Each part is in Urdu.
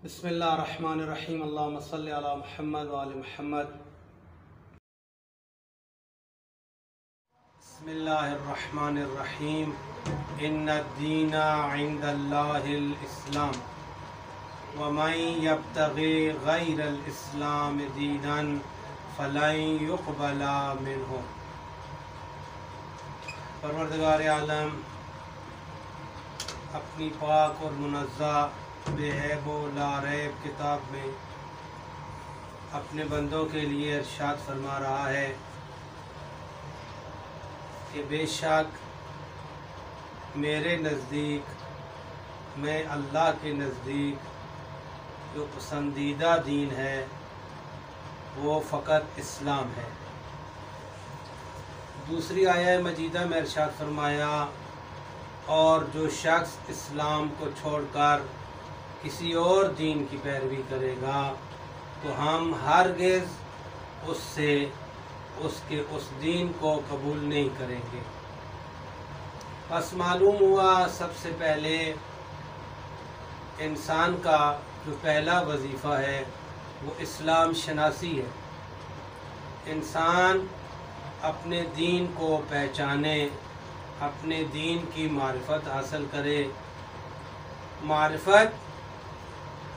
بسم اللہ الرحمن الرحیم اللہم صلی علی محمد و آل محمد۔ بسم اللہ الرحمن الرحیم۔ ان الدین عند اللہ الاسلام ومن یبتغی غیر الاسلام دینا فلن یقبل منہ۔ پروردگار عالم اپنی پاک اور منزہ بے عیب و لا ریب کتاب میں اپنے بندوں کے لیے ارشاد فرما رہا ہے کہ بے شک میرے نزدیک، میں اللہ کے نزدیک جو پسندیدہ دین ہے وہ فقط اسلام ہے۔ دوسری آیہ مجیدہ میں ارشاد فرمایا، اور جو شخص اسلام کو چھوڑ کر کسی اور دین کی پیروی کرے گا تو ہم ہرگز اس سے اس دین کو قبول نہیں کریں گے۔ بس معلوم ہوا سب سے پہلے انسان کا جو پہلا وظیفہ ہے وہ اسلام شناسی ہے۔ انسان اپنے دین کو پہچانے، اپنے دین کی معرفت حاصل کرے۔ معرفت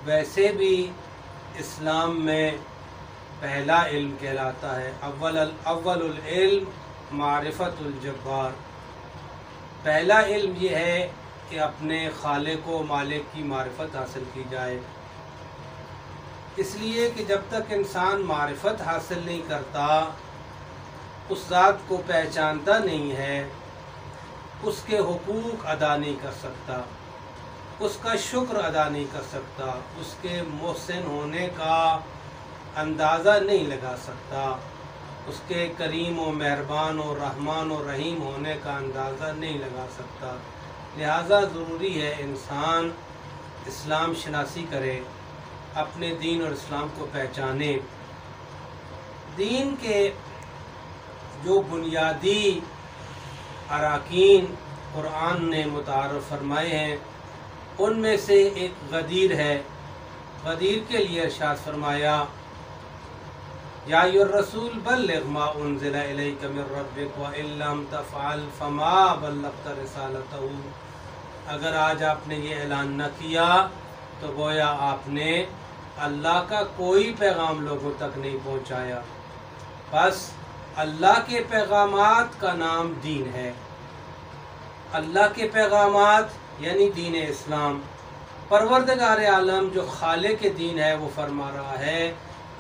ویسے بھی اسلام میں پہلا علم کہلاتا ہے۔ اول العلم معرفت الجبار۔ پہلا علم یہ ہے کہ اپنے خالق و مالک کی معرفت حاصل کی جائے، اس لیے کہ جب تک انسان معرفت حاصل نہیں کرتا، اس ذات کو پہچانتا نہیں ہے، اس کے حقوق ادا نہیں کر سکتا، اس کا شکر ادا نہیں کر سکتا، اس کے محسن ہونے کا اندازہ نہیں لگا سکتا، اس کے کریم و مہربان و رحمان و رحیم ہونے کا اندازہ نہیں لگا سکتا۔ لہٰذا ضروری ہے انسان اسلام شناسی کرے، اپنے دین اور اسلام کو پہچانے۔ دین کے جو بنیادی اراکین قرآن نے متعارف فرمائے ہیں، ان میں سے ایک غدیر ہے۔ غدیر کے لیے ارشاد فرمایا، یا ایھا الرسول بلغ ما انزل الیک من ربک وان لم تفعل فما بلغت رسالتہ۔ اگر آج آپ نے یہ اعلان نہ کیا تو گویا آپ نے اللہ کا کوئی پیغام لوگوں تک نہیں پہنچایا۔ بس اللہ کے پیغامات کا نام دین ہے۔ اللہ کے پیغامات یعنی دین اسلام۔ پروردگار عالم جو خالق دین ہے وہ فرما رہا ہے،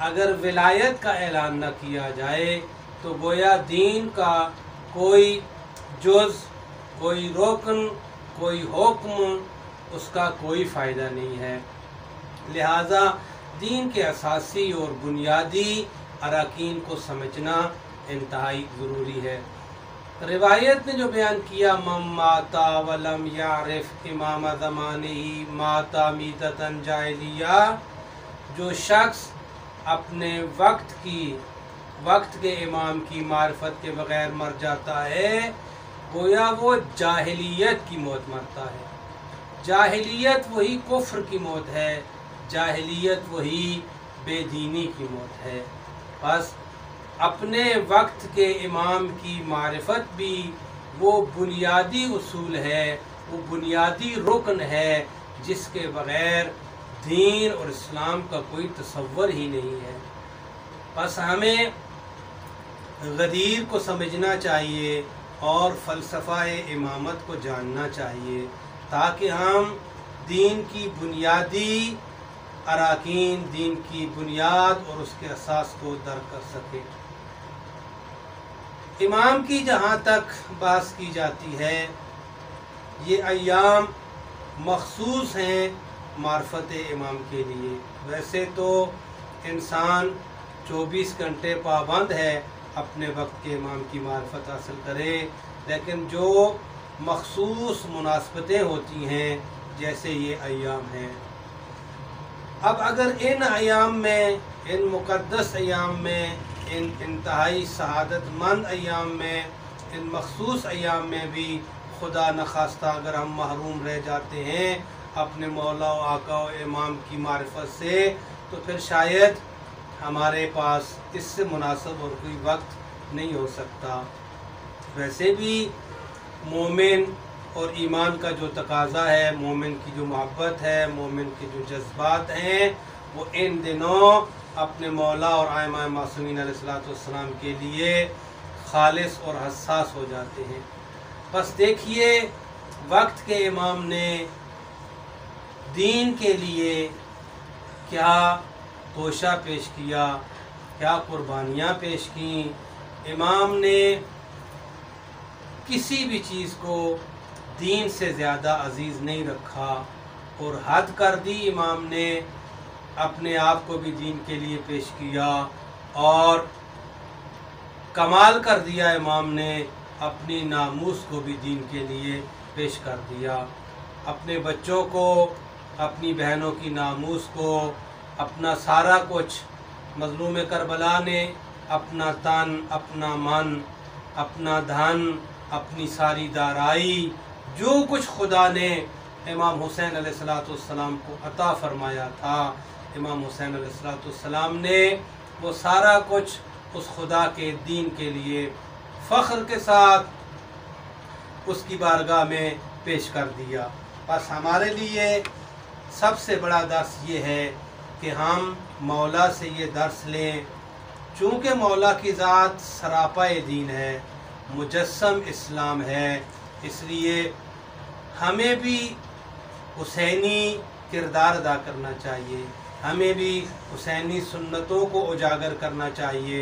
اگر ولایت کا اعلان نہ کیا جائے تو گویا دین کا کوئی جز، کوئی رکن، کوئی حکم، اس کا کوئی فائدہ نہیں ہے۔ لہٰذا دین کے اساسی اور بنیادی اراکین کو سمجھنا انتہائی ضروری ہے۔ روایت نے جو بیان کیا، من مات ولم یعرف امام زمانہ مات میتۃ جاہلیہ، جو شخص اپنے وقت کے امام کی معرفت کے بغیر مر جاتا ہے، گویا وہ جاہلیت کی موت مرتا ہے۔ جاہلیت وہی کفر کی موت ہے، جاہلیت وہی بے دینی کی موت ہے۔ بس اپنے وقت کے امام کی معرفت بھی وہ بنیادی اصول ہے، وہ بنیادی رکن ہے جس کے بغیر دین اور اسلام کا کوئی تصور ہی نہیں ہے۔ بس ہمیں غدیر کو سمجھنا چاہیے اور فلسفہ امامت کو جاننا چاہیے، تاکہ ہم دین کی بنیادی اراکین، دین کی بنیاد اور اس کے اساس کو درک کر سکیں۔ امام کی جہاں تک بحث کی جاتی ہے، یہ ایام مخصوص ہیں معرفت امام کے لیے۔ ویسے تو انسان 24 گھنٹے پابند ہے اپنے وقت کے امام کی معرفت حاصل کرے، لیکن جو مخصوص مناسبتیں ہوتی ہیں جیسے یہ ایام ہیں۔ اب اگر ان ایام میں، ان مقدس ایام میں، ان انتہائی سعادت مند ایام میں، ان مخصوص ایام میں بھی خدا نخواستہ اگر ہم محروم رہ جاتے ہیں، اپنے مولا و آقا و امام کی معرفت سے، تو پھر شاید ہمارے پاس اس سے مناسب اور کوئی وقت نہیں ہو سکتا۔ ویسے بھی مومن اور ایمان کا جو تقاضا ہے، مومن کی جو محبت ہے، مومن کے جو جذبات ہیں، وہ ان دنوں اپنے مولا اور ائمہ معصومین علیہ السلام کے لیے خالص اور حساس ہو جاتے ہیں۔ بس دیکھیے وقت کے امام نے دین کے لیے کیا توشہ پیش کیا، کیا قربانیاں پیش کیں۔ امام نے کسی بھی چیز کو دین سے زیادہ عزیز نہیں رکھا اور حد کر دی۔ امام نے اپنے آپ کو بھی دین کے لیے پیش کیا اور کمال کر دیا۔ امام نے اپنی ناموس کو بھی دین کے لیے پیش کر دیا، اپنے بچوں کو، اپنی بہنوں کی ناموس کو، اپنا سارا کچھ۔ مظلوم کربلا نے اپنا تن، اپنا من، اپنا دھن، اپنی ساری دارائی، جو کچھ خدا نے امام حسین علیہ السلام کو عطا فرمایا تھا، امام حسین علیہ السلام نے وہ سارا کچھ اس خدا کے دین کے لیے فخر کے ساتھ اس کی بارگاہ میں پیش کر دیا۔ بس ہمارے لیے سب سے بڑا درس یہ ہے کہ ہم مولا سے یہ درس لیں، چونکہ مولا کی ذات سراپا دین ہے، مجسم اسلام ہے، اس لیے ہمیں بھی حسینی کردار ادا کرنا چاہیے، ہمیں بھی حسینی سنتوں کو اجاگر کرنا چاہیے،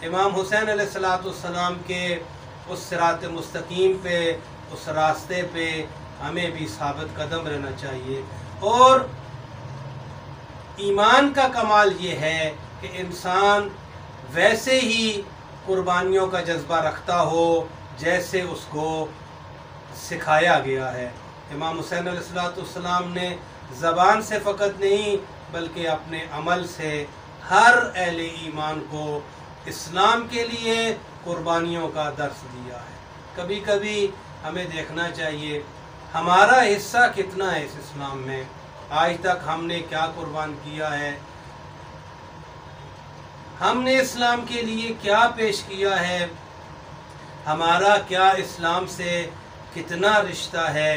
امام حسین علیہ السلام کے اس صراط مستقیم پہ، اس راستے پہ ہمیں بھی ثابت قدم رہنا چاہیے۔ اور ایمان کا کمال یہ ہے کہ انسان ویسے ہی قربانیوں کا جذبہ رکھتا ہو جیسے اس کو سکھایا گیا ہے۔ امام حسین علیہ السلام نے زبان سے فقط نہیں بلکہ اپنے عمل سے ہر اہل ایمان کو اسلام کے لیے قربانیوں کا درس دیا ہے۔ کبھی کبھی ہمیں دیکھنا چاہیے ہمارا حصہ کتنا ہے اس اسلام میں، آج تک ہم نے کیا قربان کیا ہے، ہم نے اسلام کے لیے کیا پیش کیا ہے، ہمارا کیا اسلام سے کتنا رشتہ ہے،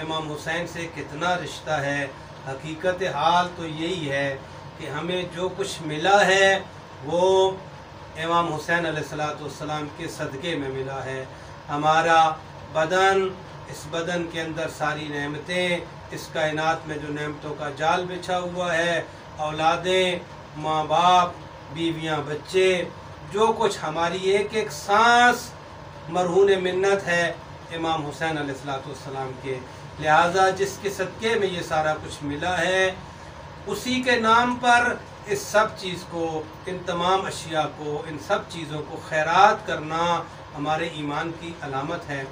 امام حسین سے کتنا رشتہ ہے۔ حقیقت حال تو یہی ہے کہ ہمیں جو کچھ ملا ہے وہ امام حسین علیہ السلام کے صدقے میں ملا ہے۔ ہمارا بدن، اس بدن کے اندر ساری نعمتیں، اس کائنات میں جو نعمتوں کا جال بچھا ہوا ہے، اولادیں، ماں باپ، بیویاں، بچے، جو کچھ ہماری ایک ایک سانس مرہون منت ہے امام حسین علیہ السلام کے، لہٰذا جس کے صدقے میں یہ سارا کچھ ملا ہے، اسی کے نام پر اس سب چیز کو، ان تمام اشیاء کو، ان سب چیزوں کو خیرات کرنا ہمارے ایمان کی علامت ہے۔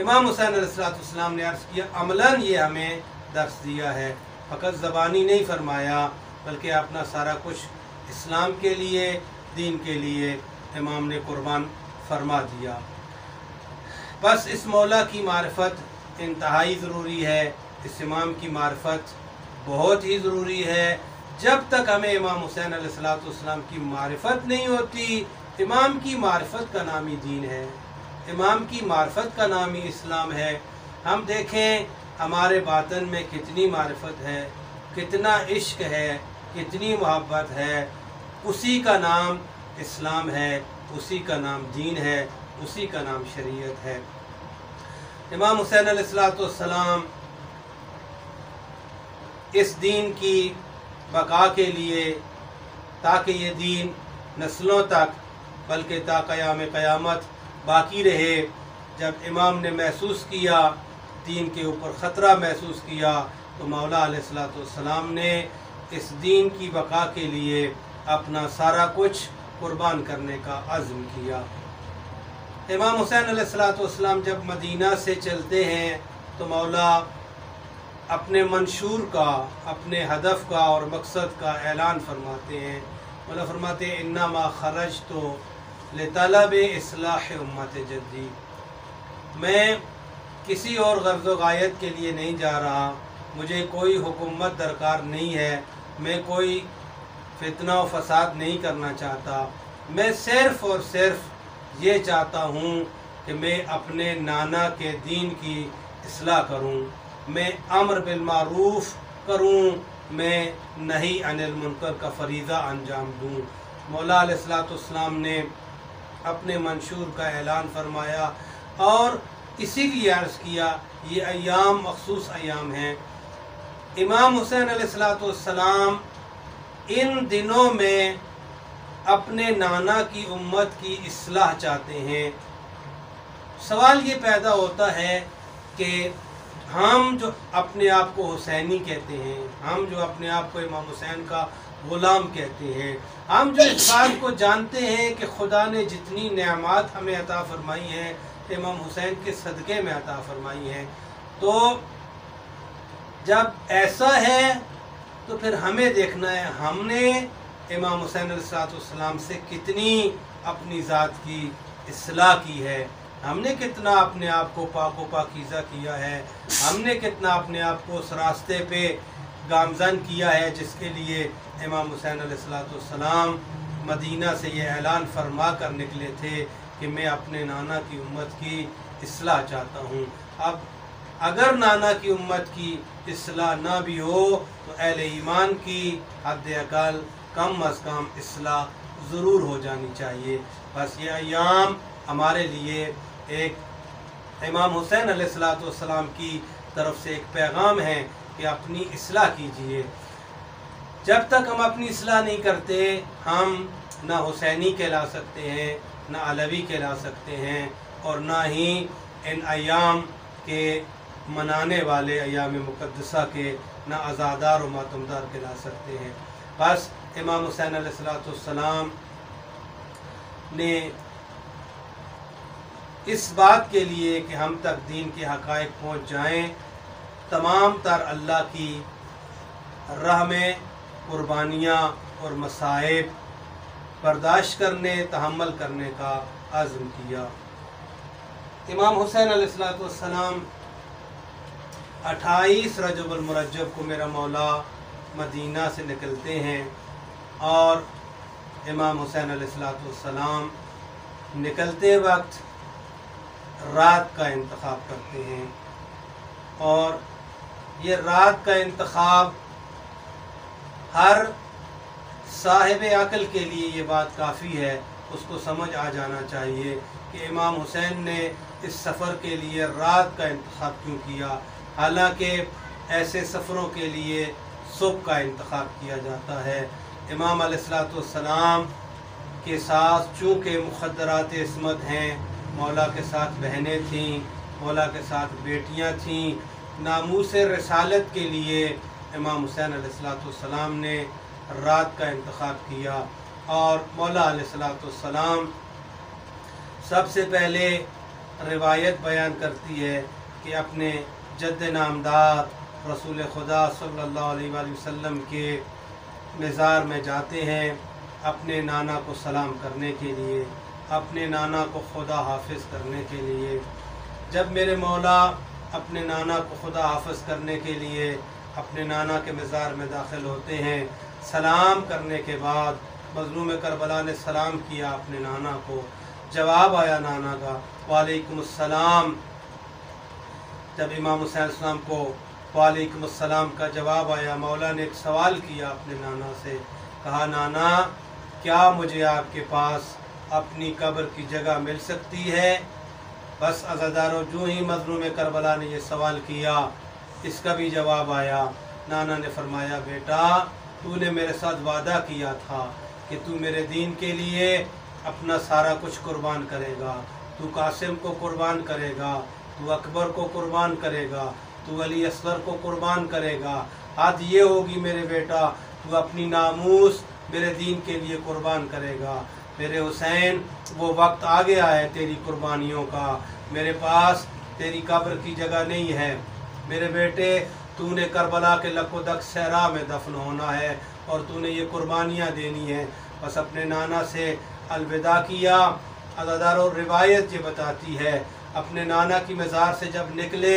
امام حسین علیہ السلام نے عرض کیا عملاً یہ ہمیں درس دیا ہے، فقط زبانی نہیں فرمایا بلکہ اپنا سارا کچھ اسلام کے لیے، دین کے لیے امام نے قربان فرما دیا۔ بس اس مولا کی معرفت انتہائی ضروری ہے، اس امام کی معرفت بہت ہی ضروری ہے۔ جب تک ہمیں امام حسین علیہ السلام کی معرفت نہیں ہوتی، امام کی معرفت کا نام ہی دین ہے، امام کی معرفت کا نام ہی اسلام ہے۔ ہم دیکھیں ہمارے باطن میں کتنی معرفت ہے، کتنا عشق ہے، کتنی محبت ہے، اسی کا نام اسلام ہے، اسی کا نام دین ہے، اسی کا نام شریعت ہے۔ امام حسین علیہ السلام اس دین کی بقا کے لیے، تاکہ یہ دین نسلوں تک بلکہ تا قیام قیامت باقی رہے، جب امام نے محسوس کیا، دین کے اوپر خطرہ محسوس کیا، تو مولا علیہ السلام نے اس دین کی بقا کے لیے اپنا سارا کچھ قربان کرنے کا عزم کیا۔ امام حسین علیہ السلام جب مدینہ سے چلتے ہیں تو مولا اپنے منشور کا، اپنے ہدف کا اور مقصد کا اعلان فرماتے ہیں۔ مولا فرماتے ہیں انما خرجت لطلب اصلاح امت جدی، میں کسی اور غرض و غایت کے لیے نہیں جا رہا، مجھے کوئی حکومت درکار نہیں ہے، میں کوئی فتنہ و فساد نہیں کرنا چاہتا، میں صرف اور صرف یہ چاہتا ہوں کہ میں اپنے نانا کے دین کی اصلاح کروں، میں امر بالمعروف کروں، میں نہی عن المنکر کا فریضہ انجام دوں۔ مولا علیہ السلام نے اپنے منشور کا اعلان فرمایا اور اسی لیے عرض کیا یہ ایام مخصوص ایام ہیں۔ امام حسین علیہ السلام ان دنوں میں اپنے نانا کی امت کی اصلاح چاہتے ہیں۔ سوال یہ پیدا ہوتا ہے کہ ہم جو اپنے آپ کو حسینی کہتے ہیں، ہم جو اپنے آپ کو امام حسین کا غلام کہتے ہیں، ہم جو اس بات کو جانتے ہیں کہ خدا نے جتنی نعمات ہمیں عطا فرمائی ہیں امام حسین کے صدقے میں عطا فرمائی ہیں، تو جب ایسا ہے تو پھر ہمیں دیکھنا ہے ہم نے امام حسین علیہ السلام سے کتنی اپنی ذات کی اصلاح کی ہے، ہم نے کتنا اپنے آپ کو پاک و پاکیزہ کیا ہے، ہم نے کتنا اپنے آپ کو اس راستے پہ گامزن کیا ہے جس کے لیے امام حسین علیہ السلام مدینہ سے یہ اعلان فرما کر نکلے تھے کہ میں اپنے نانا کی امت کی اصلاح چاہتا ہوں۔ اب اگر نانا کی امت کی اصلاح نہ بھی ہو تو اہل ایمان کی حد اقل کم از کم اصلاح ضرور ہو جانی چاہیے۔ بس یہ ایام ہمارے لیے ایک امام حسین علیہ السلام کی طرف سے ایک پیغام ہے کہ اپنی اصلاح کیجئے۔ جب تک ہم اپنی اصلاح نہیں کرتے ہم نہ حسینی کہلا سکتے ہیں، نہ علوی کہلا سکتے ہیں، اور نہ ہی ان ایام کے منانے والے ایام مقدسہ کے نہ عزادار و ماتمدار کہلا سکتے ہیں۔ بس امام حسین علیہ السلام نے اس بات کے لیے کہ ہم تک دین کے حقائق پہنچ جائیں تمام تر اللہ کی راہ میں قربانیاں اور مصائب برداشت کرنے، تحمل کرنے کا عزم کیا۔ امام حسین علیہ السلام 28 رجب المرجب کو میرا مولا مدینہ سے نکلتے ہیں اور امام حسین علیہ السلام نکلتے وقت رات کا انتخاب کرتے ہیں، اور یہ رات کا انتخاب ہر صاحب عقل کے لیے یہ بات کافی ہے، اس کو سمجھ آ جانا چاہیے کہ امام حسین نے اس سفر کے لیے رات کا انتخاب کیوں کیا، حالانکہ ایسے سفروں کے لیے صبح کا انتخاب کیا جاتا ہے۔ امام علیہ السلام کے ساتھ چونکہ مخدرات عصمت ہیں، مولا کے ساتھ بہنیں تھیں، مولا کے ساتھ بیٹیاں تھیں، ناموس رسالت کے لیے امام حسین علیہ السلام نے رات کا انتخاب کیا، اور مولا علیہ السلام سب سے پہلے روایت بیان کرتی ہے کہ اپنے جد نامدار رسول خدا صلی اللہ علیہ وآلہ وسلم کے مزار میں جاتے ہیں اپنے نانا کو سلام کرنے کے لیے، اپنے نانا کو خدا حافظ کرنے کے لیے۔ جب میرے مولا اپنے نانا کو خدا حافظ کرنے کے لیے اپنے نانا کے مزار میں داخل ہوتے ہیں، سلام کرنے کے بعد مظلوم کربلا نے سلام کیا اپنے نانا کو، جواب آیا نانا کا وعلیکم السلام۔ جب امام حسین علیہ السلام کو وعلیکم السلام کا جواب آیا، مولا نے ایک سوال کیا اپنے نانا سے، کہا نانا کیا مجھے آپ کے پاس اپنی قبر کی جگہ مل سکتی ہے؟ بس عزادارو جو ہی مظلوم کربلا نے یہ سوال کیا اس کا بھی جواب آیا۔ نانا نے فرمایا بیٹا تو نے میرے ساتھ وعدہ کیا تھا کہ تو میرے دین کے لیے اپنا سارا کچھ قربان کرے گا، تو قاسم کو قربان کرے گا، تو اکبر کو قربان کرے گا، تو علی اصغر کو قربان کرے گا، حد یہ ہوگی میرے بیٹا تو اپنی ناموس میرے دین کے لیے قربان کرے گا۔ میرے حسین وہ وقت آ گیا ہے تیری قربانیوں کا، میرے پاس تیری قبر کی جگہ نہیں ہے میرے بیٹے، تو نے کربلا کے لک و دک صحرا میں دفن ہونا ہے اور تو نے یہ قربانیاں دینی ہیں۔ بس اپنے نانا سے الوداع کیا۔ عزادارو روایت یہ بتاتی ہے اپنے نانا کی مزار سے جب نکلے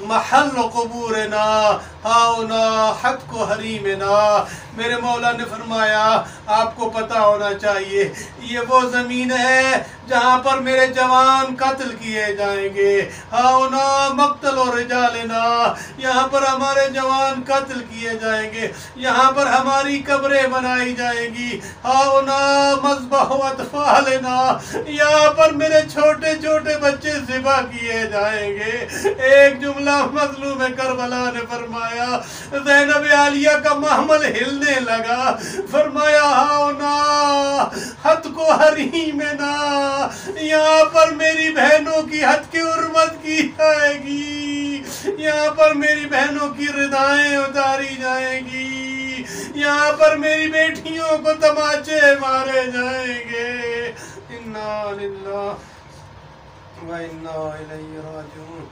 محل قبورنا ہاؤنا حد کو حریمنا۔ میرے مولا نے فرمایا آپ کو پتہ ہونا چاہیے یہ وہ زمین ہے جہاں پر میرے جوان قتل کیے جائیں گے۔ ہاؤنا مقتل و رجالنا، یہاں پر ہمارے جوان قتل کیے جائیں گے، یہاں پر ہماری قبریں بنائی جائیں گی۔ ہاؤنا مذبح و اطفالنا، یہاں پر میرے چھوٹے چھوٹے بچے ذبح کیے جائیں گے۔ ایک جملہ مظلوم کربلا نے فرمایا، زینب عالیہ کا محمل ہلنے لگا، فرمایا ہاؤنا حد کو حریمنا، یہاں پر میری بہنوں کی حد کی حرمت کی جائے گی، یہاں پر میری بہنوں کی ردائیں اتاری جائیں گی، یہاں پر میری بیٹیوں کو تماچے مارے جائیں گے۔ انا للہ و انا الیہ راجعون۔